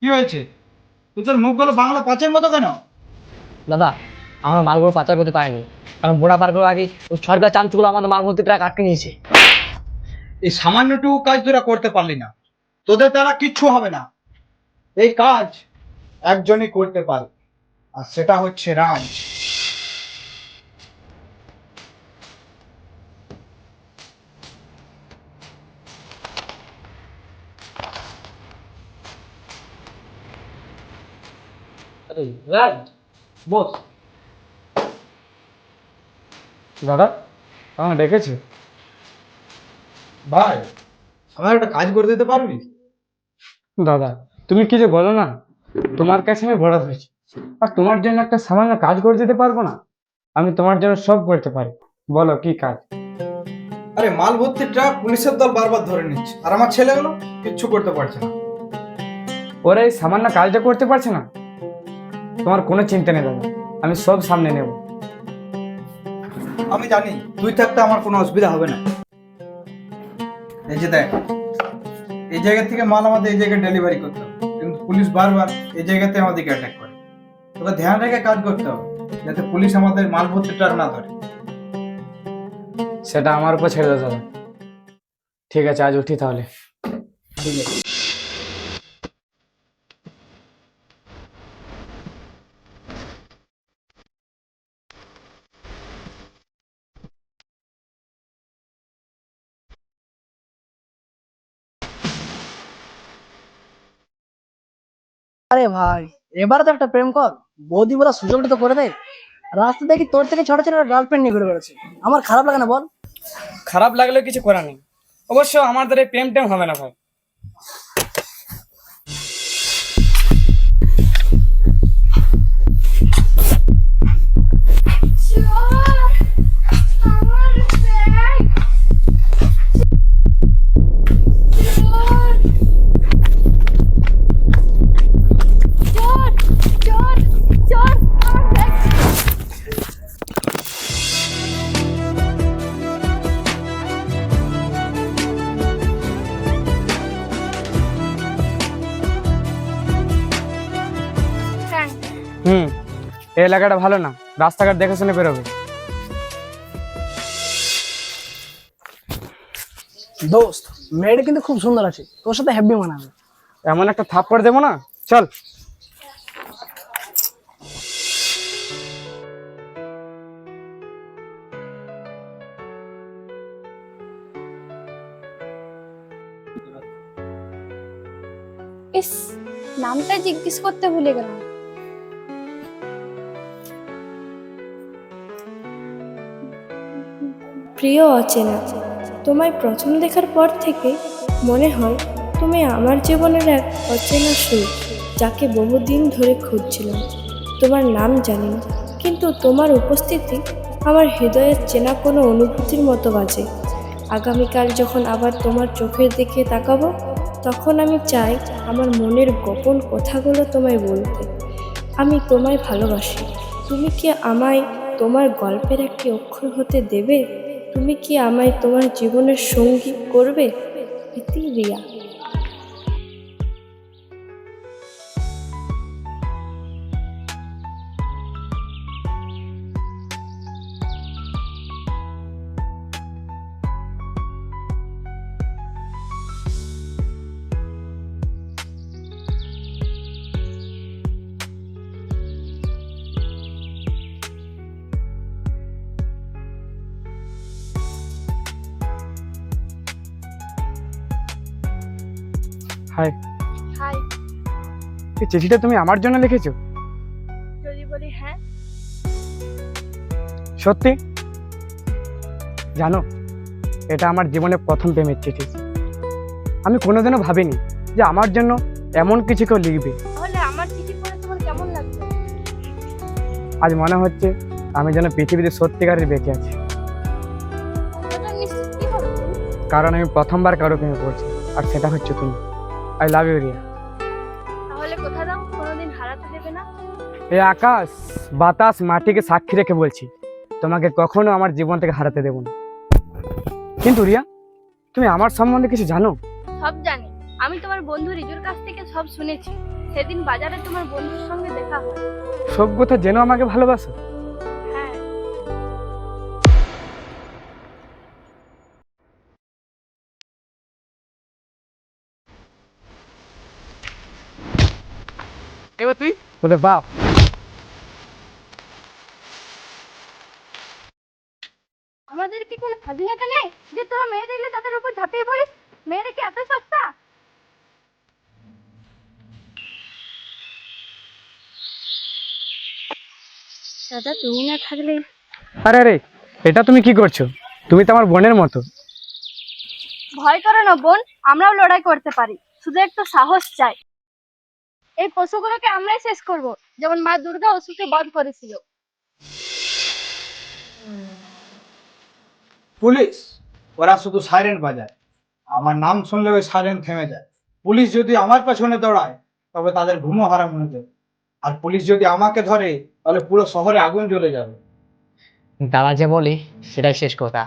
কি হয়েছে? তোর মুখগুলো বাংলা পাঁচের মতো কেন? দাদা, আমরা মালগুলো পাচার করতে পারিনি, কারণ বোড়া পার করার আগে ওই সরকার চামচুগুলো আমাদের মাল ভর্তি ট্রাক আটকে নিয়েছে। এই সামান্যটুকু কাজ তোরা করতে পারলি না, তোদের দ্বারা কিচ্ছু হবে না। এই কাজ একজনই করতে পারে, আর সেটা হচ্ছে রাজ। রাজ, বস। দাদা, আমাকে ডেকেছে? ভাই, আমার একটা কাজ করে দিতে পারবি? দাদা, তুমি কি যে বলো না, তোমার কাছে আমি বড় হয়েছি, আর তোমার জন্য একটা সামান্য কাজ করে দিতে পারবো না? আমি তোমার জন্য সব করতে পারি, বলো কি কাজ? আরে মাল ভর্তি ট্রাক পুলিশের দল বারবার ধরে নিচ্ছে, আর আমার ছেলেগুলো কিচ্ছু করতে পারছে না। ওরা এই সামান্য কাজটা করতে পারছে না? তোমার কোনো চিন্তা নেই দাদা, আমি সব সামনে নেব। আমি জানি তুই থাকতে আমার কোনো অসুবিধা হবে না। এই যে দেখ, এই জায়গা থেকে মাল আমাদের এই জায়গায় ডেলিভারি করতে হবে, কিন্তু পুলিশ বারবার এই জায়গাতে আমাদেরকে অ্যাটাক করে। তোকে ধ্যান রেখে কাজ করতে হবে, যাতে পুলিশ আমাদের মাল ভর্তি ট্রাক না ধরে। সেটা আমার উপর ছেড়ে দাও দাদা। ঠিক আছে, আজ উঠি তাহলে। ঠিক আছে। আরে ভাই, এবারে তো একটা প্রেম কর, বৌদি বলা সুযোগটা তো করে দেয়। রাস্তা দেখি তোর থেকে ছোট ছোট গার্লফ্রেন্ড নিয়ে ঘুরে বেড়াচ্ছে, আমার খারাপ লাগে না বল? খারাপ লাগলেও কিছু করার নেই, অবশ্য আমাদের এই প্রেম টেম হবে না ভাই। হুম, এই এলাকাটা ভালো না, রাস্তাঘাট দেখে শুনে বেরোবে। দোস্ত, মেয়েটা কিন্তু খুব সুন্দর আছে, তোর সাথে হ্যাপি মানাবে। এমন একটা থাপ্পড় দেবো না, চল। ইস, নামটা জিজ্ঞেস করতে ভুলে গেলাম। প্রিয় অচেনা, তোমায় প্রথম দেখার পর থেকে মনে হয় তুমি আমার জীবনের এক অচেনা সুর, যাকে বহুদিন ধরে খুঁজছিলাম। তোমার নাম জানি না, কিন্তু তোমার উপস্থিতি আমার হৃদয়ের চেনা কোনো অনুভূতির মতো বাজে। আগামীকাল যখন আবার তোমার চোখের দিকে তাকাবো, তখন আমি চাই আমার মনের গোপন কথাগুলো তোমায় বলতে। আমি তোমায় ভালোবাসি। তুমি কি আমায় তোমার গল্পের একটি অক্ষর হতে দেবে? তুমি কি আমায় তোমার জীবনের সঙ্গী করবে? ইতি রিয়া। হাই। হাই। এই চিঠিটা তুমি আমার জন্য লিখেছো? যদি বলি হ্যাঁ। সত্যি? জানো, এটা আমার জীবনে প্রথম প্রেমের চিঠি। আমি কোনোদিনও ভাবিনি যে আমার জন্য এমন কিছু কেউ লিখবে। তাহলে আমার চিঠি পড়ে তোমার কেমন লাগছে? আজ মনে হচ্ছে আমি যেন পৃথিবীতে সত্যিকারের বেঁচে আছি, কতটা নিশ্চিত কি হবে তুমি? কারণ আমি প্রথমবার কারো প্রেমে পড়ছি, আর সেটা হচ্ছে তুমি। I love you Riya. তাহলে কথা দাও, কোনোদিন হারাতে দেবে না। এই আকাশ, বাতাস, মাটিকে সাক্ষী রেখে বলছি, তোমাকে কখনো আমার জীবন থেকে হারাতে দেব না। কিন্তু রিয়া, তুমি আমার সম্বন্ধে কিছু জানো? সব জানি, আমি তোমার বন্ধু রিজুর কাছ থেকে সব শুনেছি। সেদিন বাজারে তোমার বন্ধুর সঙ্গে দেখা হয়। সব কথা যেন আমাকে ভালোবাসো। হ্যাঁ, এবার তুই বলে বাপ। আমাদের কি কোনো স্বাধীনতা নেই যে তোরা মেয়ে দেখলে তাদের উপর ঝাঁপিয়ে পড়িস? মেয়েরা কি এত সস্তা? দাদা, তুমি না থাকলে। আরে আরে, এটা তুমি কি করছো? তুমি তো আমার বোনের মতো। ভয় করো না বোন, আমরাও লড়াই করতে পারি, শুধু একটু সাহস চাই। এই পশুগুলোকে আমরাই শেষ করব, যেমন মা দুর্গা অসুরকে বধ করেছিল। পুলিশ, ওরা শুধু সাইরেন বাজায়, আমার নাম শুনলে ওই সাইরেন থেমে যায়। পুলিশ যদি আমার পেছনে দৌড়ায় তবে তাদের ঘুমও হারাম হয়ে যাবে, আর পুলিশ যদি আমাকে ধরে তাহলে পুরো শহরে আগুন জ্বলে যাবে। দাদা যে বলে সেটাই শেষ কথা।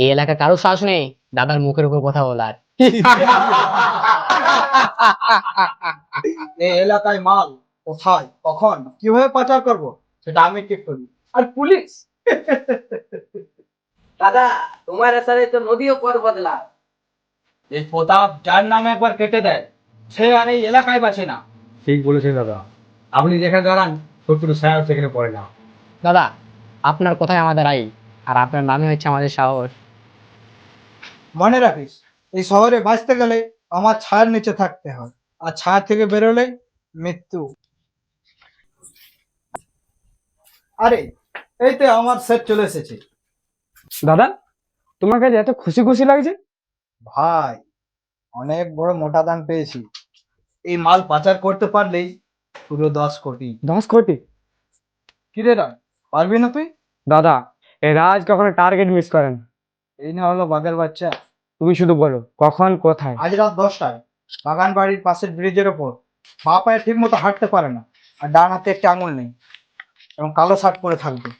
এই এলাকায় কারো সাহস নেই দাদার মুখের উপর কথা বলার। এই এলাকায় মাল কোথায়, কখন, কিভাবে পাচার করব সেটা আমি ঠিক করি। আর পুলিশ দাদা, তোমার আসারে তো নদীও পথ বদলা। এই প্রতাপ যার নামে একবার কেটে দেয় সে আর এই এলাকায় বাঁচে না। ঠিক বলেছেন দাদা, আপনি যেখানে দাঁড়ান শত্রু ছায়া সেখানে পড়ে না। দাদা, আপনার কথাই আমাদের আই, আর আপনার নামই হচ্ছে আমাদের সাহস। মনে রাখিস, এই শহরে বাঁচতে গেলে আমার ছায়ার নিচে থাকতে হয়, আর ছায়া থেকে বেরোলে মৃত্যু। আরে এই তো আমার সেট চলে এসেছে। দাদা, তোমার কাছে এত খুশি খুশি লাগছে? ভাই, অনেক বড় মোটা দান পেয়েছি। এই মাল পাচার করতে পারলেই পুরো 10 কোটি। 10 কোটি? কি রে রায়, পারবি না তুই? দাদা, এই রাজ কখনো টার্গেট মিস করেন। এই না হলো বাঘের বাচ্চা। তুমি শুধু বলো কখন কোথায়। আজ রাত 10টায় বাগান বাড়ির পাশের ব্রিজের ওপর। পা পায়ে ঠিক মতো হাঁটতে পারে না, আর ডান হাতে একটা আঙুল নেই, এবং কালো শার্ট পরে থাকবে।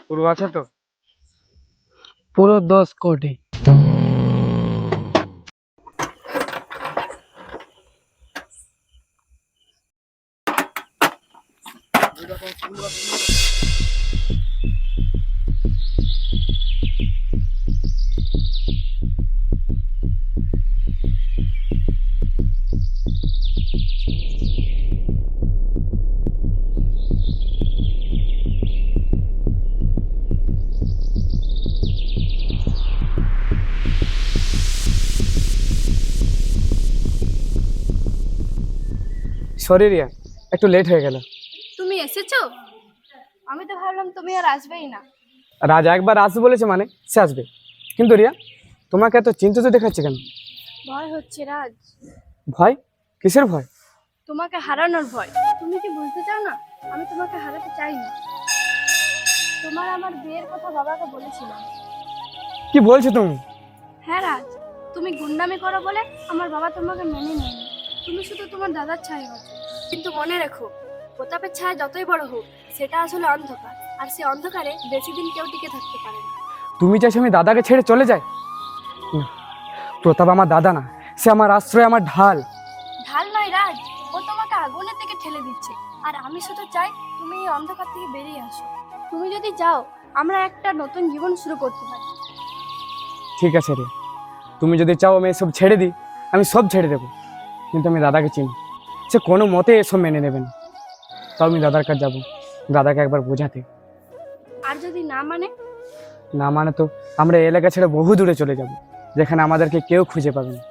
পুরো আছে তো? পুরো 10 কোটি। সরি রিয়া, একটু লেট হয়ে গেল। তুমি এসেছো? আমি তো ভাবলাম তুমি আর আসবেই না। রাজ একবার আসবে বলেছে মানে সে আসবে। কিন্তু রিয়া, তোমাকে এত চিন্তিত দেখাচ্ছে কেন? ভয় হচ্ছে রাজ, ভয়? কিসের ভয়? তোমাকে হারানোর ভয়। তুমি কি বুঝতে চাও না? আমি তোমাকে হারাতে চাই না। তোমার আমার বিয়ের কথা বাবাকে বলেছিলাম। কি বলছো তুমি? হ্যাঁ রাজ, তুমি গুন্ডামি করো বলে আমার বাবা তোমাকে মেনে নেয়নি। তুমি শুধু তোমার দাদার ছায়া আছো। কিন্তু মনে রেখো, প্রতাপের ছায়া যতই বড় হোক সেটা আসলে অন্ধকার, আর সে অন্ধকারে বেশি দিন কেউ টিকে থাকতে পারে না। তুমি চাইছো আমি দাদাকে ছেড়ে চলে যাই? না, প্রতাপ আমার দাদা না, সে আমার আশ্রয়, আমার ঢাল। ঢাল নয় রাজ, ও তোমাকে আগুনের দিকে ঠেলে দিচ্ছে, আর আমি শুধু চাই তুমি এই অন্ধকার থেকে বেরিয়ে আসো। তুমি যদি যাও, আমরা একটা নতুন জীবন শুরু করতে পারি। ঠিক আছে রে, তুমি যদি চাও আমি এসব ছেড়ে দিই, আমি সব ছেড়ে দেবো। কিন্তু আমি দাদাকে চিনি, সে কোনো মতে এসব মেনে নেবে না। তাও আমি দাদার কাছে যাবো, দাদাকে একবার বোঝাতে। আর যদি না মানে? না মানে তো আমরা এই এলাকা ছেড়ে বহু দূরে চলে যাব, যেখানে আমাদেরকে কেউ খুঁজে পাবে না।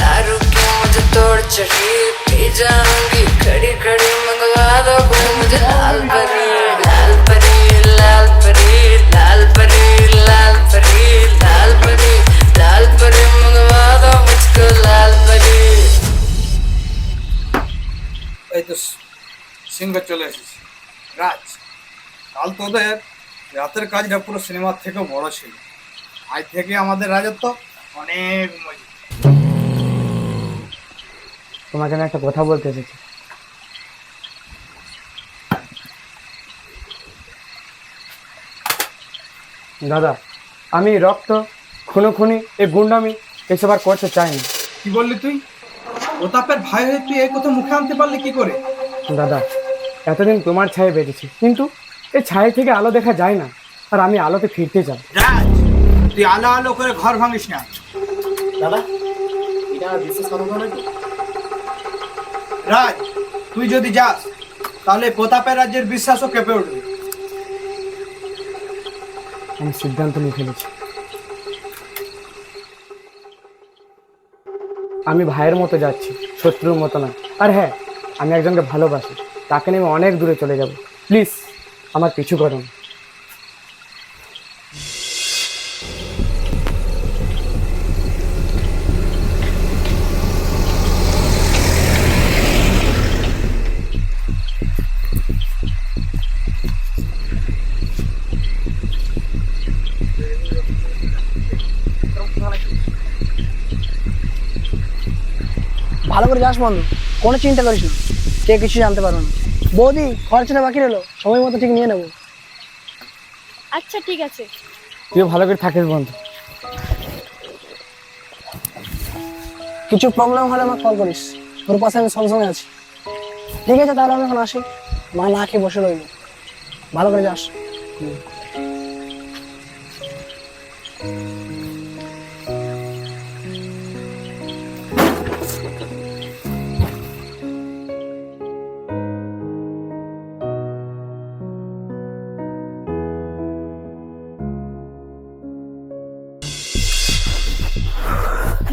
दारू की मुझे तोड़ चढ़ी, पी जाऊंगी खड़ी खड़ी, मंगवा दो कोई मुझे लाल परी, लाल परी, लाल परी, लाल परी, लाल परी, लाल परी, लाल परी, मंगवा दो मुझे চলে এসেছি। রাজ, কাল তোদের রাতের কাজটা পুরো সিনেমার থেকেও বড় ছিল। আজ থেকে আমাদের রাজত্ব অনেক মজা। তোমাকে আমি একটা কথা বলতে এসেছি। দাদা, আমি রক্ত, খুনোখুনি, এই গুন্ডামি এসব আর করতে চাই না। কি বললি তুই? প্রতাপের ভাই হয়ে তুই এই কথা মুখে আনতে পারলি কি করে? দাদা, এতদিন তোমার ছায়ে বেঁচেছি, কিন্তু এই ছায়া থেকে আলো দেখা যায় না, আর আমি আলোতে ফিরতে চাই। রাজ, তুই আলো আলো করে ঘর ভাঙিস না। দাদা, এটা বিশ্বাস করো নাকি? রাজ, তুই যদি যাস তাহলে প্রতাপের রাজ্যের বিশ্বাসও কেঁপে উঠবে। আমি সিদ্ধান্ত নিয়ে ফেলেছি। আমি ভাইয়ের মতো যাচ্ছি, শত্রুর মতো না। আর হ্যাঁ, আমি একজনকে ভালোবাসি, তাকে নিয়ে আমি অনেক দূরে চলে যাব। প্লিজ আমার পিছু করুন। ভালো করে যাস বন্ধু, কোনো চিন্তা করিস না, কে কিছু জানতে পারবে না। বৌদি, খরচাটা বাকি রইলো, সময় মতো ঠিক নিয়ে নেবো। আচ্ছা ঠিক আছে। তুইও ভালো করে থাকিস বন্ধু। কিছু প্রবলেম হলে আমাকে কল করিস, তোর পাশে আমি সবসময় আছি। ঠিক আছে, তাহলে আমি এখন আসি। মা না খেয়ে বসে রইল। ভালো করে যাস।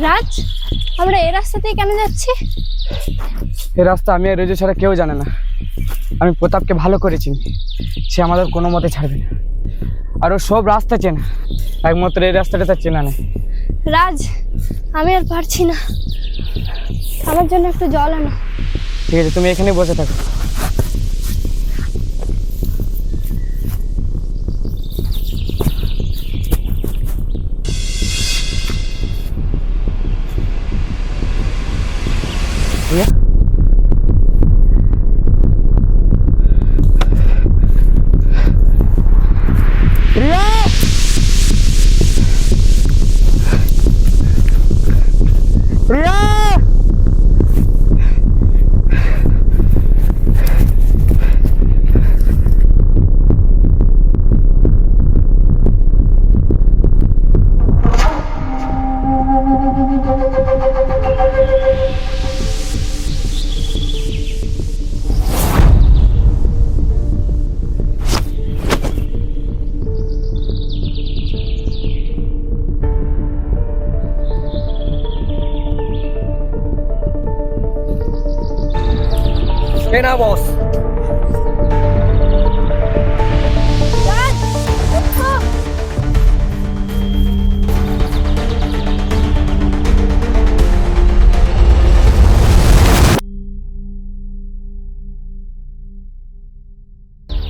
রাজ, আমরা এই রাস্তাতেই কেন যাচ্ছি? এই রাস্তা আমি আর রেজো ছাড়া কেউ জানে না। আমি প্রতাপকে ভালো করে চিনি, সে আমাদের কোনো মতে ছাড়বে না। আর ও সব রাস্তা চেনা, একমাত্র এই রাস্তাটা তার চেনা নেই। রাজ, আমি আর পারছি না, আমার জন্য একটু জল আনো। ঠিক আছে, তুমি এখানেই বসে থাকো। রিয়া, রিয়া, রিয়া, এ না বস,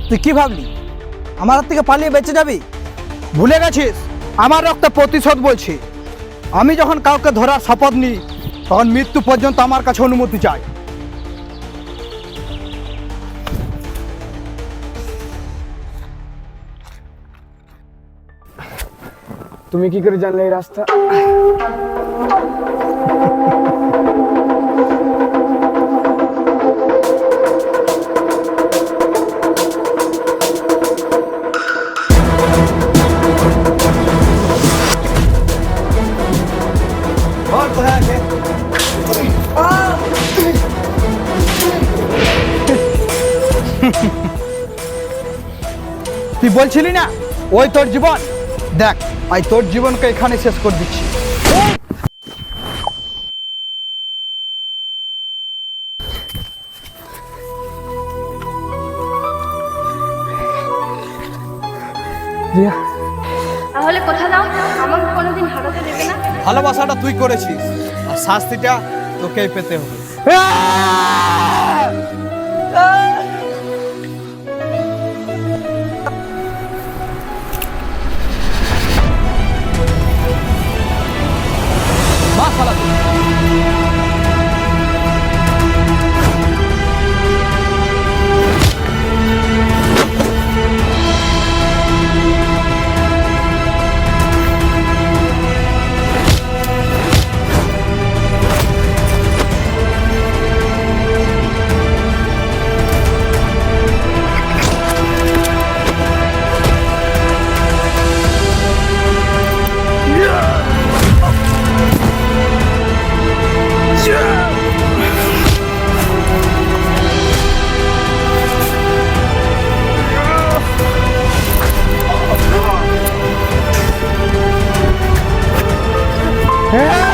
তুই কি ভাবলি আমার হাত থেকে পালিয়ে বেঁচে যাবি? ভুলে গেছিস আমার রক্তে প্রতিশোধ বলছি। আমি যখন কাউকে ধরার শপথ নিই তখন মৃত্যু পর্যন্ত আমার কাছে অনুমতি চাই। তুমি কি করে জানলে এই রাস্তা? তুই বলছিলি না ওই তোর জীবন, দেখ আমি তোর জীবনকে এখানে শেষ করে দিচ্ছি। রিয়া, তাহলে কোথা দাও, আমাকে কোনোদিন হারাতে দেবে না। ভালোবাসাটা তুই করেছিস আর শাস্তিটা তোকেই পেতে হবে। হ্যাঁ